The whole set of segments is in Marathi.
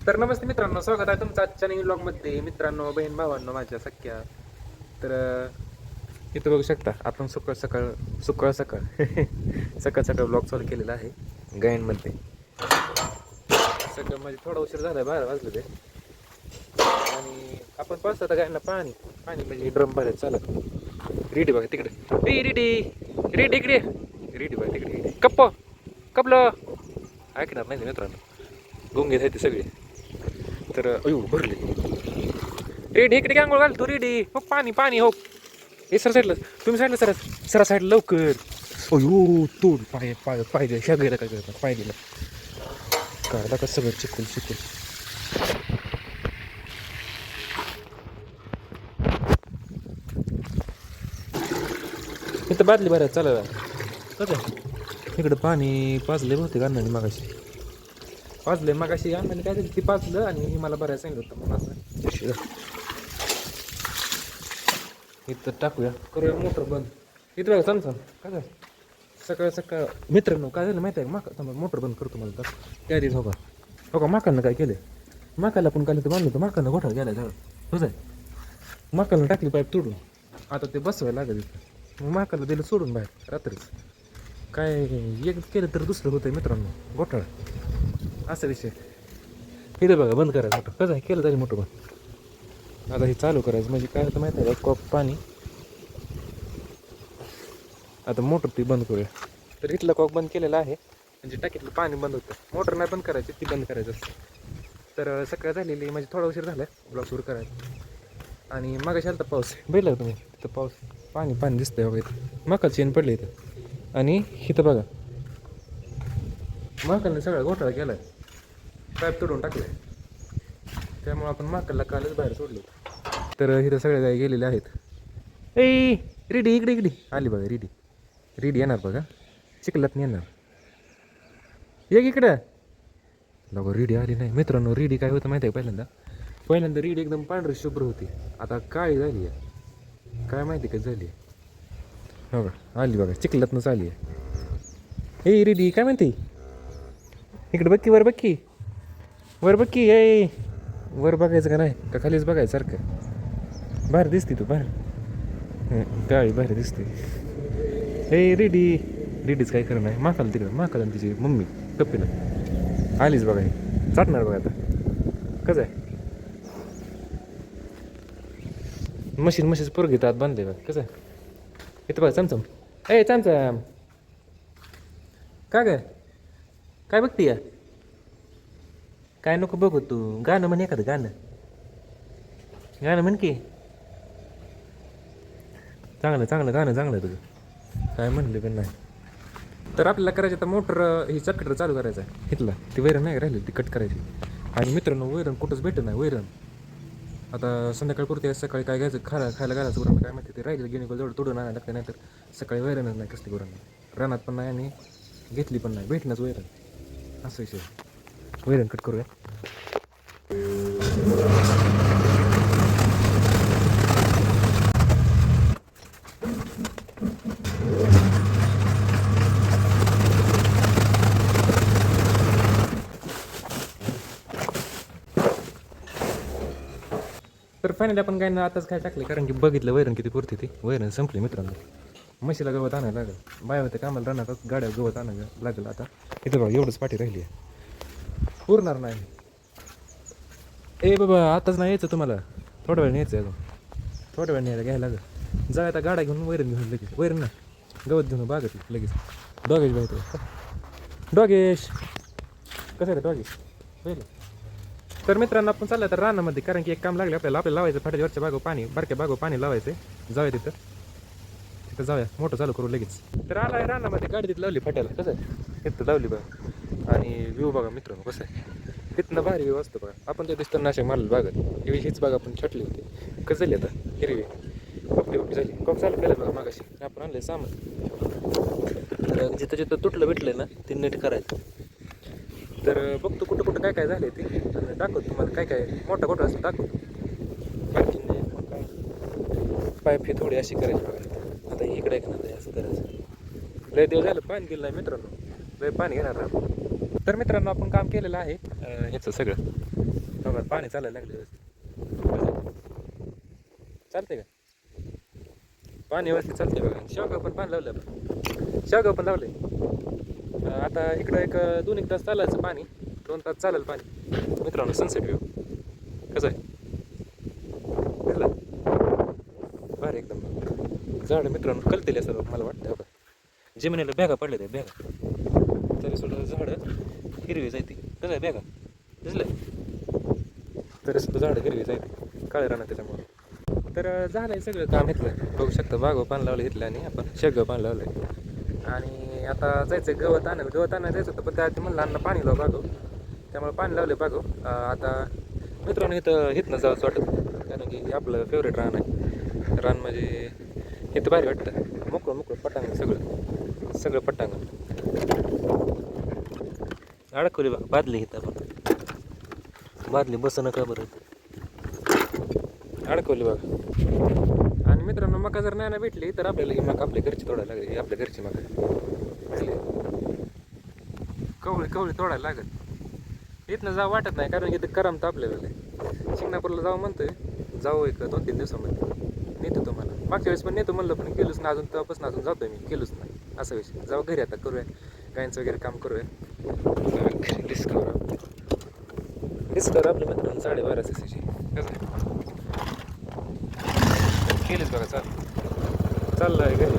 तर नमस्ते मित्रांनो, स्वागत आहे तुमचं आजच्या नवीन ब्लॉगमध्ये. मित्रांनो, बहीण भावांनो, माझ्या सख्या. तर इथं बघू शकता आपण सकाळ सकाळ सकाळ सकाळ सकाळ सकाळ ब्लॉग चालू केलेला आहे गायनमध्ये. सगळं म्हणजे थोडा उशीर झाला, 12 वाजले ते. आणि आपण पाहतो आता गायना पाणी पाणी म्हणजे ड्रम भरायचं चालत. रेडी बघा तिकडे, रेडी रेडी इकडे, रेडी बघा तिकडे, कपलं ऐकणार नाही मित्रांनो, गुंगे आहेत ते सगळे. तर अयो भरले. रेडी इकडे आंघोळ घाल तू, रेडी हो. पाणी पाणी हो. हे सर साईडला, तुम्ही साईडला सर, सरा साईडला लवकर. अयो तोड पाय पाय पाय दिला, ह्या गेला काय करता, पाय दिला काढला का सगळं चिकूल चिकूल. इथं बादली भरायचं चालू कसं. इकडं पाणी पाजले बहुतेक अण्णाने मागाशी, पाजले मागाशी अण्णाने काय झालं ती पाजलं आणि हे मला भरायला सांगितलं होतं म्हणून असं. इथं टाकूया, करूया मोटर बंद. इथं बघा चमचम काय झालं सकाळ सकाळ. मित्रांनो काय झालं माहिती आहे का, माका मोटर बंद करतो मला तर त्या दिवस. हो का माकांना काय केलं, माकाला पण काय तर बांधलं होतं, माकांना गोठा गेला झालं तुझं आहे. माकाला टाकली पाईप तोडून, आता ते बसवायला लागत इथं. मग माकाला दिलं सोडून बाहेर रात्रीच. काय एक केलं तर दुसरं होतं मित्रांनो, घोटाळा असा विषय. इथं बघा बंद करायचं मोठं कसं आहे, केलं तरी मोठं बंद. आता हे चालू करायचं म्हणजे काय होतं माहिती आहे का, कॉक पाणी. आता मोटर ती बंद करूया. तर इथलं कॉक बंद केलेलं आहे म्हणजे टाकीतलं पाणी बंद होतं. मोटर नाही बंद करायची, ती बंद करायचं असतं. तर सकाळ झालेली म्हणजे थोडा उशीर झाला ब्लॉग सुरू करायचं. आणि मागाशी आलता पाऊस, बघितला तुम्ही तिथं पाऊस, पाणी पाणी दिसतंय बघा इथं. मका चेन पडले इथं. आणि इथं बघा महाकालने सगळा घोटाळा केला आहे, पाईप तोडून टाकले. त्यामुळे आपण महाकालला कालच बाहेर सोडलो. तर इथं सगळ्या गाय गेलेल्या आहेत. ए रेडी इकडे इकडे आली बघा, रेडी रेडी येणार बघा, चिखलात येणार. एक इकडं बघा, रेडी आली नाही मित्रांनो. रेडी काय होतं माहिती आहे, पहिल्यांदा रेडी एकदम पांढरी शुभ्र होती, आता काळी झाली आहे. काय माहिती काय झाली आहे. हो का आली बघा, चिखलातनंच आली आहे. ए रेडी काय म्हणते, इकडे बक्की वर, बक्की वर, बक्की ए वर बघायचं का नाही का खालीच बघायचं सारखं. बाहेर दिसते तू बाहेर, काळी बाहेर दिसते. हे रेडी रेडीच काय करणार आहे, माकाला तिकडं, माकाला तिची मम्मी कप्पीला आलीच बघा. हे चाटणार बघा आता कसं आहे. मशीच पोरगी आत बांधले बघा कसं आहे. इथं बघा चमचम, ए चमचम का काय बघती या, काय नको बघू तू. गाणं म्हण एखादं, गाणं म्हण की. चांगलं गाणं चांगलं तुझं, काय म्हणलं पण नाही. तर आपल्याला करायचं आता मोटर ही चटकटर चालू करायचं आहे. इथला ती वैरण नाही राहिली, ती कट करायची. आणि मित्रांनो वैरण कुठंच भेटत नाही वैरण. आता संध्याकाळी पुरते, सकाळी काय घ्यायचं खायला घालायचं गुरांना काय माहिती. ते राहिलेलं गिनिकल जवळ तोडून आणायला लागतं, नाही तर सकाळी वैरणच नाही कसली गुरांना. रानात पण नाही आणि घेतली पण नाही, भेटणंच वैरण असं विषय. वैरण कट करूया. तर फायनली आपण काय ना आताच काय टाकले, कारण की बघितलं वैरण किती पुरते. ती वैरण संपली मित्रांनो. म्हशीला गवत आणायला लागेल, बाय होते कामाला राहणार गाड्या गवत आणायला लागेल. आता इथं बघा एवढंच पाठी राहिली आहे, पुरणार नाही. ए बाबा आताच नाही यायचं तुम्हाला, थोड्या वेळ न्यायचं अजून, थोड्या वेळ न्यायला घ्यायला लागेल. जा आता गाड्या घेऊन वैरण घेऊन लगेच, वैरण ना गवत घेऊन बागत लगेच. डॉगेश बाई तो, डॉगेश कसं आहे डॉगेश पहिलं. तर मित्रांनो आपण चाललं तर रानामध्ये, कारण की एक काम लागले आपल्याला लावायचं फाट्यावरच्या बागो पाणी, बारक्या बागो पाणी लावायचं. जाऊया तिथं जाऊया, मोठं चालू करू लगेच. तर आलाय रानामध्ये, गाडी तिथं लावली फाट्याला कसं आहे, तिथं लावली बघा. आणि व्ह्यू बघा मित्रांनो कसं आहे, तिथनं भारी व्ह्यू असतो बघा. आपण त्या दिसतं नाशिक मारलं बागत, हीच बाग आपण छटली होती. कसं झाली आता हिरवी कपडी झाली. कॉक चालू केलं बघा मागाशी, आपण आणलं सामान. तर जिथं तुटलं भेटलं ना ते नीट करायचं. तर बघतो कुठं काय झालं ते, आणि दाखवतो तुम्हाला काय मोठा गोठा असं दाखवतो. बाकी नाही मग काय, पाईप ही थोडी अशी करायची बघा. आता इकडे एक ना असं करायचं. लय दिवस झालं पाणी गेलं नाही मित्रांनो, लय पाणी घेणार. तर मित्रांनो आपण काम केलेलं आहे ह्याचं सगळं, बघा पाणी चालायला लागले व्यवस्थित. चालते का पाणी व्यवस्थित चालते बघा. शेवगाव पण पाणी लावलं आपण, शेवगाव पण लावलंय. आता इकडं एक 2-1 तास चालायचं पाणी, 2 तास चालेल पाणी. मित्रांनो सनसेट व्ह्यू कसं आहे दिसलं भारी एकदम. झाड मित्रांनो कलतेले असं मला वाटतं बघा. जमिनीला बॅगा पडल्या त्या बॅगा, तरी सुद्धा झाडं हिरवी जायती. कसं आहे बॅगा दिसलं, तरी सुद्धा झाडं हिरवी जायती काळे राहणार त्याच्यामुळे. तर झालं आहे सगळं काम इथलं बघू शकता. बागो पाणी लावलं इथलं आणि आपण शेगाव पाणी लावलं आहे. आणि आता जायचं गवत आणायला जायचं होतं, पण त्या म्हणलं अन्न पाणी लाव बागो, त्यामुळे पाणी लावले बागो. आता मित्रांनो इथनं जावंच वाटत, कारण की आपलं फेवरेट रान आहे. रान म्हणजे इथं भारी वाटतं, मोकळं पटांगण, सगळं पटांगण. अडकवली बघा बादली इथं, आपण बादली बस नका बरं अडकवली बघा. आणि मित्रांनो मका जर नाही भेटली तर आपल्याला ही मका आपल्या घरची तोडायला लागेल. आपल्या घरची मका कवळी तोडायला लागेल. इथनं जावं वाटत नाही, कारण इथं करमतं आपल्याला. शिंगणापूरला जावं म्हणतोय, जाऊ एक 2-3 दिवसामध्ये नेतो तुम्हाला. मागच्या वेळेस पण नेतो म्हणलं, पण केलोच ना अजून. तेव्हापासून अजून जातोय मी, केलोच नाही असा विषय. जाऊ घरी आता, करूया गायंचं वगैरे काम करूया. डिस्कवर आपल्या मित्रांनो 12.5 सीसीची कसं केलीच बघा. चाललं आहे घरी,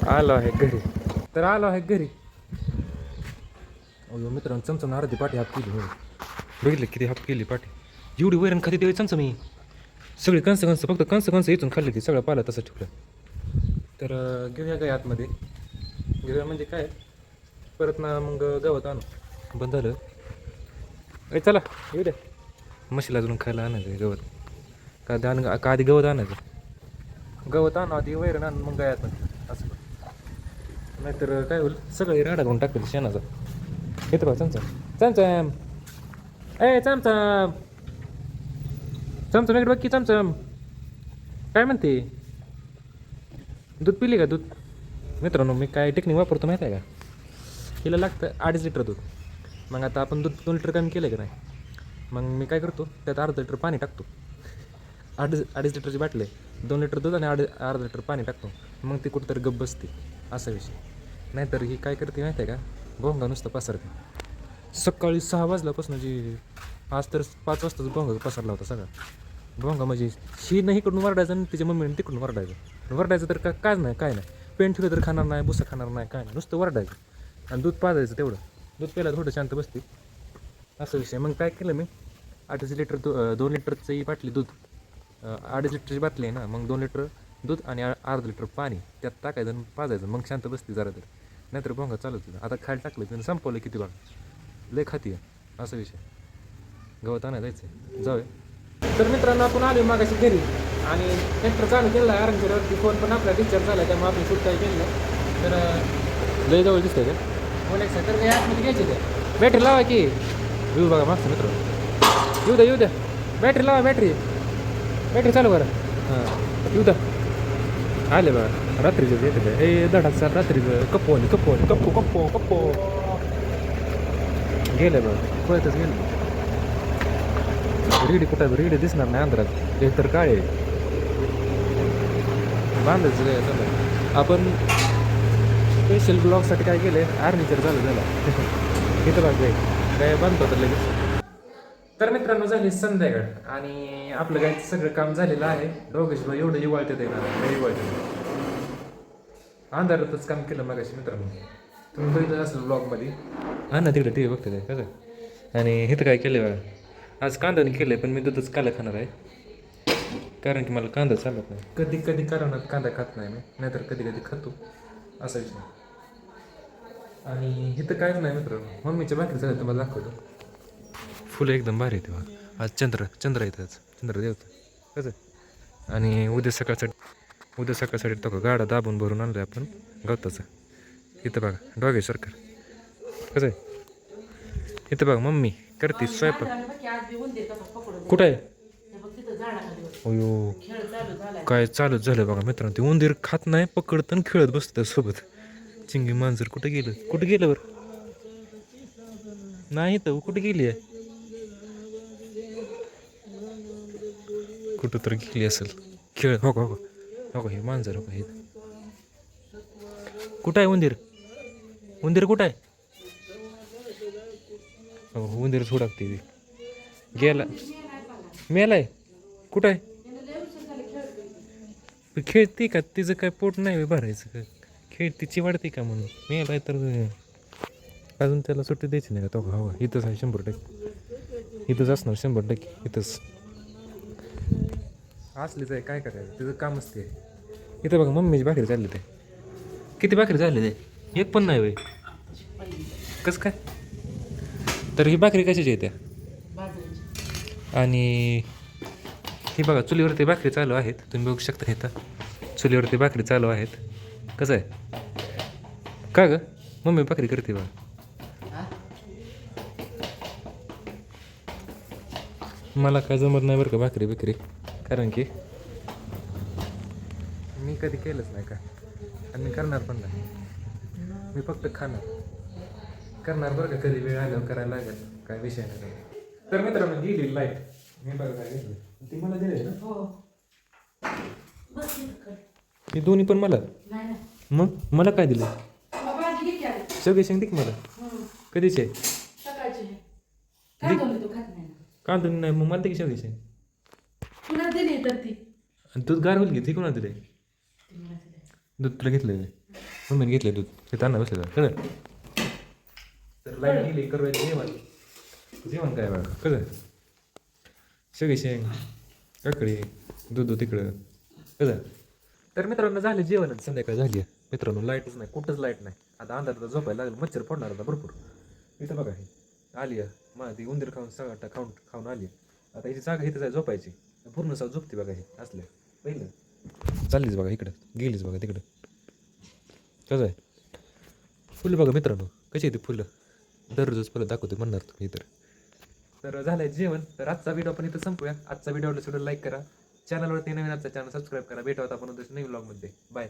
आलो आहे घरी. तर आलो आहे घरी. अयो मित्रांनो चमचम अर्धी पाठी हाफ केली. बघितलं किती हाफ केली पाठी. एवढी वैरण खाती तेव्हा चमचम मी सगळी कंस फक्त कंस इथून खाल्ली ती, सगळं पाला तसं ठेवलं. तर घेऊया काय आतमध्ये, घेऊया म्हणजे काय परत ना मग गवत आणू. बंद झालं. चला येऊ द्या, म्हशीला अजून खायला आणायचं गवत. का आधी गवत आणायचं, गवत आणू आधी, वैरण आणून मग गाय असं. नाहीतर काय होईल, सगळे राडा करून टाकतील शेणाचा. येतं बघा चमचम ए चमचम इकडे बघ की चमचम काय म्हणते. दूध पिली का? दूध मित्रांनो मी काय टेक्निक वापरतो माहीत आहे का, हिला लागतं 2.5 लिटर दूध. मग आता आपण दूध 2 लिटर कमी केलं का नाही, मग मी काय करतो त्यात अर्धा लिटर पाणी टाकतो. 2.5 लिटरची बाटली, 2 लिटर दूध आणि अर्धा लिटर पाणी टाकतो. मग ती कुठंतरी गप्प बसते असा विषय. नाहीतर ही काय करते माहिती आहे का, भोंगा नुसतं पसरते. सकाळी 6 वाजल्यापासून जी, आज तर 5 वाजताच भोंगा पसरला होता सगळा. भोंगा म्हणजे शीनं इकडून वरडायचं आणि तिच्या मम्मीने तिकडून वरडायचं तर काय नाही. पेंट ठेवलं तर खाणार नाही, भुसा खाणार नाही, काय नाही, नुसतं वरडायचं. आणि दूध पाजायचं तेवढं. दूध प्यायला थोडं शांत बसते असा विषय. मग काय केलं मी, 2.5 लिटर 2 लिटरची बाटली दूध, 2.5 लिटरची बाटली आहे ना, मग 2 लिटर दूध आणि अर्धा लिटर पाणी त्यात टाकायचं आणि पाजायचं. मग शांत बसते जरा तर, नाहीतर भोंगा चालू होतं. आता खायला टाकलं त्यानं संपवलं किती बघा, लय खाती आहे असा विषय. गवत आणायला जायचं जाऊया. तर मित्रांनो आपण आलो मागाशी घरी आणि ट्रॅक्टर चालू केला आहे आरंगीवरती. फोन पण आपला डिस्चार्ज झाला, त्यामुळे आपण शूट काय केलं. तर लय जवळ दिसतंय का बोलायचं तर काही आतमध्ये घ्यायचे ते बॅटरी लावा की. येऊ बघा मागचं मित्रांनो, येऊ द्या बॅटरी लावा, बॅटरी चालू करा. हां येऊ द्या, आले बघा रात्रीचं येते हे धडाक सर रात्रीचं. कप्पो गेले बघा, पळतच गेलं. रेडी कुठं, रेडी दिसणार नाही अंधारात, एक तर काय बांधायचं काय चाललं. आपण स्पेशल ब्लॉगसाठी काय केलं, आर्निचर झालं इथं बघ काय बांधतो तर लगेच. तर मित्रांनो झाली संध्याकाळ आणि आपलं गायचं सगळं काम झालेलं आहे. दोघेश भाई एवढं इवाळते ते ना, इवाळते अंधारातच काम केलं मगाशी मित्रांनो. तुम्ही बघितलं असेल ब्लॉगमध्ये. हा ना तिकडे टी व्ही बघते ते कसं. आणि इथं काय केलं बघा, आज कांदाने केलं आहे, पण मी दूधच काला खाणार आहे, कारण की मला कांदा चालत नाही. कधी कारणात कांदा खात नाही मी, नाहीतर कधी खातो असा विषय. आणि इथं काहीच नाही मित्रांनो, मम्मीच्या भाकरी झालं तुम्हाला दाखवतो. फुलं एकदम भारी येते बघा. आज चंद्र येतं, आज चंद्र देवतं कसं. आणि उद्या सकाळसाठी तो गाडा दाबून भरून आणलं आहे आपण गवताचं. इथं बघा डॉगे सरकार कसं आहे. इथं बघा मम्मी करते स्वयंपाक. कुठं आहे? अयो काय चालूच झालं बघा मित्रांनो. ते उंदीर खात नाही, पकडतं आणि खेळत बसतं सोबत. चिंगी मांजर कुठं गेलं बरं, नाही तर कुठे गेली आहे कुठं तर गेली असेल खेळ हो का हो का हो का हे मांजर हो का हे कुठं आहे उंदीर उंदीर कुठं आहे हो उंदीर सोडागते ती गेला मेलाय कुठं आहे खेळते का तिचं काय पोट नाही बे भरायचं का खेळते चिवाडते का म्हणून मेलाय तर अजून त्याला सुट्टी द्यायची नाही का तो हवा इथंच आहे 100% इथंच असणार 100% इथंच असलीच आहे काय करायचं तिचं कामच ते इथं बघा मम्मीची भाकरी चालली ते किती भाकरी चालली ते एक पण नाही वय कसं काय तर ही भाकरी कशाची येत्या आणि ही बघा चुलीवरती भाकरी चालू आहेत तुम्ही बघू शकता इथं चुलीवरती भाकरी चालू आहेत कसं आहे का ग मम्मी भाकरी करते बघा मला काय जमत नाही बरं का भाकरी बिकरी कारण की मी कधी केलंच नाही का आणि मी करणार पण नाही मी फक्त खाणार करणार बरं का कधी वेळ आल्यावर करायला लागेल काय विषय नाही तर मित्रांनो गेली लाईट मी बघा काय घेतलं ती मला दिली ना हे दोन्ही पण मला मग मला काय दिलं सगळे शेंग दिक मला कधीचे कांदून नाही मग मला ते शेवटी शेंग आणि दूध गार होईल ती कोणा दिले दूध तुला घेतलं मम्मीने घेतलं दूध ते ताना बसलं कळलं तर लाईट गेली करवायचं जेवण काय बघा कळलं सगळी शेंग काकडी दूध तिकडं कळलं तर मित्रांनो झाले जेवण संध्याकाळ झाली आहे मित्रांनो लाईटच नाही कुठंच लाईट नाही आता अंधारात झोपायला लागलं मच्छर पडणार आता भरपूर इथं बघा हे आली आहे मग ती उंदीर खाऊन सगळं खाऊन आली आता याची जागा इथं जाय झोपायची पूर्ण साव झोपते बघा हे असलं पहिलं चाललीच बघा इकडं गेलीच बघा तिकडं कसं आहे फुलं बघा मित्रांनो कशी आहे ती फुलं दररोजच फुलं दाखवते म्हणणार तुम्ही तर झालं जेवण तर आजचा व्हिडिओ आपण इथं संपूया आजचा व्हिडिओला सुद्धा लाईक करा चॅनलवरती नवीन आजचा चॅनल सबस्क्राईब करा भेटू आता आपण नवीन व्लॉगमध्ये बाय